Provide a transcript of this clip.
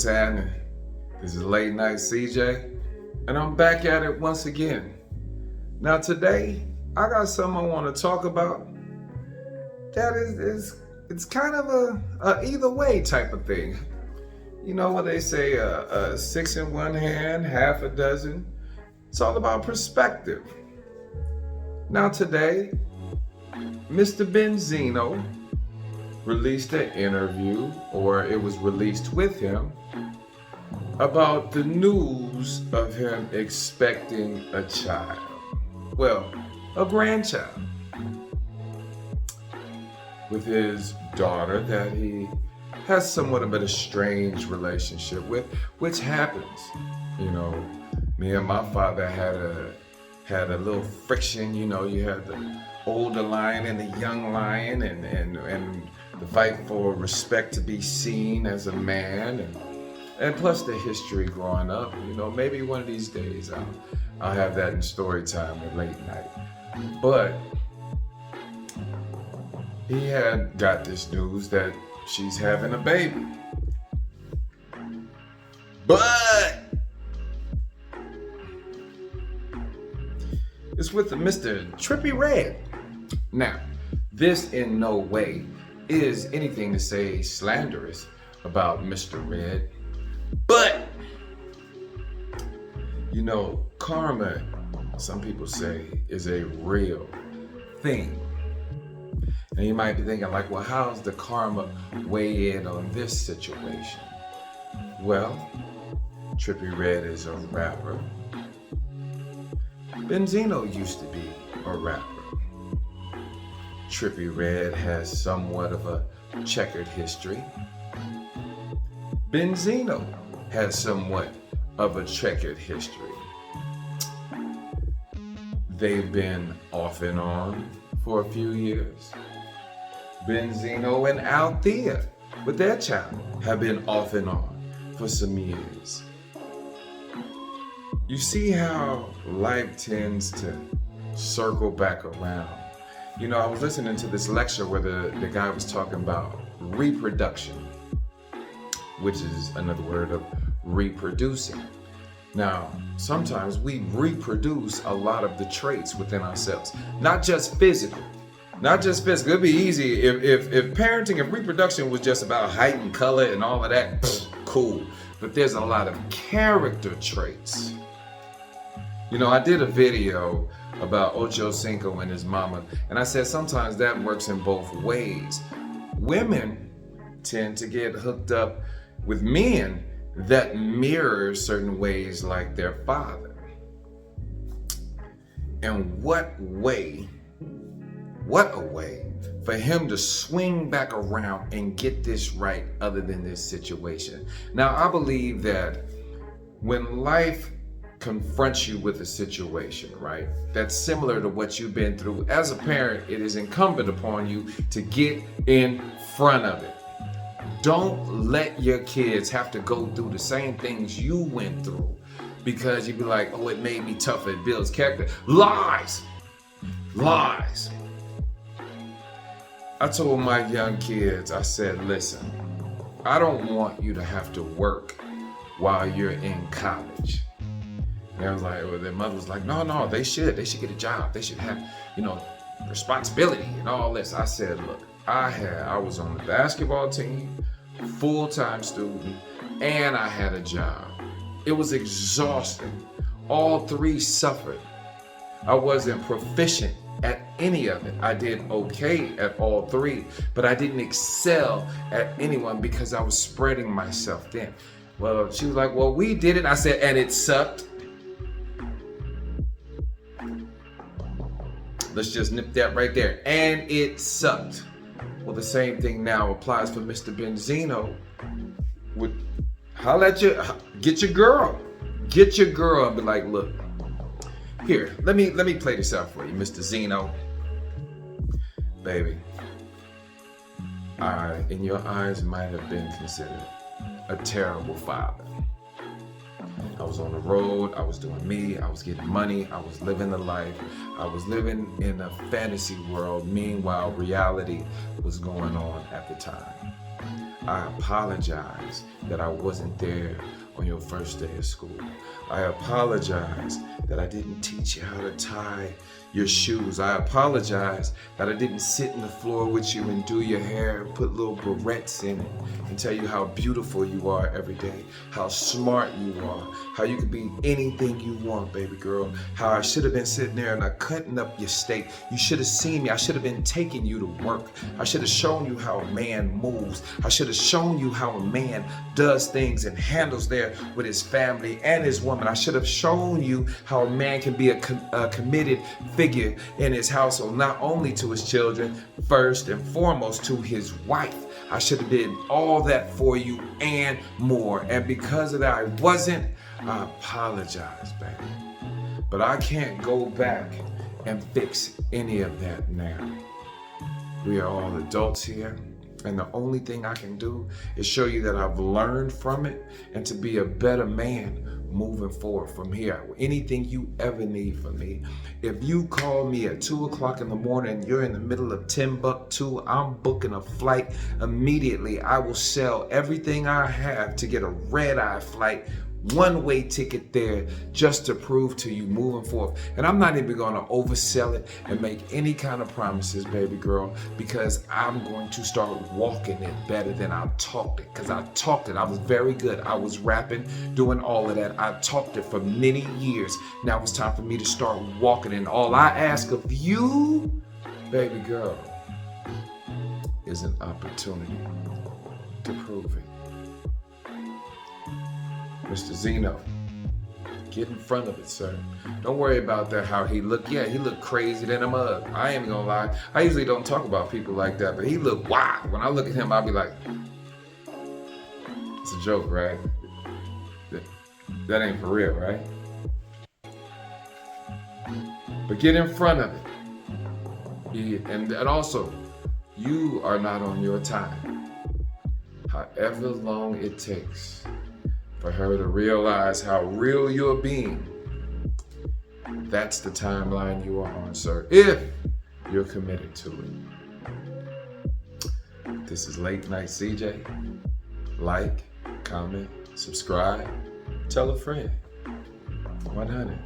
What's happening? This is Late Night CJ, and I'm back at it once again. Now today, I got something I want to talk about that it's kind of a either way type of thing. You know what they say, six in one hand, half a dozen. It's all about perspective. Now today, Mr. Benzino released an interview, or it was released with him, about the news of him expecting a child. Well, a grandchild. With his daughter that he has somewhat of an estranged relationship with, which happens. You know, me and my father had a little friction. You know, you had the older lion and the young lion, and the fight for respect to be seen as a man, and plus the history growing up. You know, maybe one of these days I'll have that in story time at late night. But he had got this news that she's having a baby. But it's with Mr. TRIPPIERedd. Now, this in no way is anything to say slanderous about Mr. Red, but you know, karma, some people say, is a real thing. And you might be thinking like, well, how's the karma weigh in on this situation? Well, TRIPPIERedd is a rapper. Benzino used to be a rapper. TRIPPIERedd has somewhat of a checkered history. Benzino has somewhat of a checkered history. They've been off and on for a few years. Benzino and Althea, with their child, have been off and on for some years. You see how life tends to circle back around. You know, I was listening to this lecture where the guy was talking about reproduction, which is another word of reproducing. Now, sometimes we reproduce a lot of the traits within ourselves, not just physical. Not just physical. It'd be easy if parenting and reproduction was just about height and color and all of that, cool. But there's a lot of character traits. You know, I did a video about Ocho Cinco and his mama, and I said sometimes that works in both ways. Women tend to get hooked up with men that mirror certain ways like their father. And what a way for him to swing back around and get this right other than this situation. Now, I believe that when life confronts you with a situation, right, that's similar to what you've been through, as a parent, it is incumbent upon you to get in front of it. Don't let your kids have to go through the same things you went through because you'd be like, oh, it made me tougher, it builds character. Lies. I told my young kids, I said, listen, I don't want you to have to work while you're in college. And I was like, well, their mother was like, no, they should get a job. They should have, you know, responsibility and all this. I said, look, I was on the basketball team, full-time student, and I had a job. It was exhausting. All three suffered. I wasn't proficient at any of it. I did okay at all three, but I didn't excel at anyone because I was spreading myself thin. Well, she was like, well, we did it. I said, and it sucked. Let's just nip that right there. And it sucked. Well, the same thing now applies for Mr. Benzino. Get your girl and be like, look, here, let me play this out for you, Mr. Zeno. Baby, I, in your eyes, might have been considered a terrible father. I was on the road, I was doing me, I was getting money, I was living the life, I was living in a fantasy world. Meanwhile, reality was going on at the time. I apologize that I wasn't there on your first day of school. I apologize that I didn't teach you how to tie your shoes. I apologize that I didn't sit in the floor with you and do your hair, put little barrettes in it, and tell you how beautiful you are every day, how smart you are, how you can be anything you want, baby girl, how I should have been sitting there and cutting up your steak. You should have seen me. I should have been taking you to work. I should have shown you how a man moves. I should have shown you how a man does things and handles there with his family and his woman. I should have shown you how a man can be a committed figure in his household, not only to his children, first and foremost to his wife. I should have did all that for you and more. And because of that, I wasn't. I apologize, baby. But I can't go back and fix any of that now. We are all adults here. And the only thing I can do is show you that I've learned from it and to be a better man moving forward from here. Anything you ever need from me. If you call me at 2 o'clock in the morning and you're in the middle of Timbuktu, I'm booking a flight immediately. I will sell everything I have to get a red-eye flight, one-way ticket there, just to prove to you moving forward. And I'm not even going to oversell it and make any kind of promises, baby girl, because I'm going to start walking it better than I talked it. Because I talked it. I was very good. I was rapping, doing all of that. I talked it for many years. Now it's time for me to start walking it. And all I ask of you, baby girl, is an opportunity to prove it. Mr. Zeno, get in front of it, sir. Don't worry about that, how he looked. Yeah, he looked crazy than a mug. I ain't gonna lie. I usually don't talk about people like that, but he looked wild. When I look at him, I'll be like, it's a joke, right? That ain't for real, right? But get in front of it. And also, you are not on your time. However long it takes for her to realize how real you're being, that's the timeline you are on, sir, if you're committed to it. This is Late Night CJ. Like, comment, subscribe, tell a friend. 100.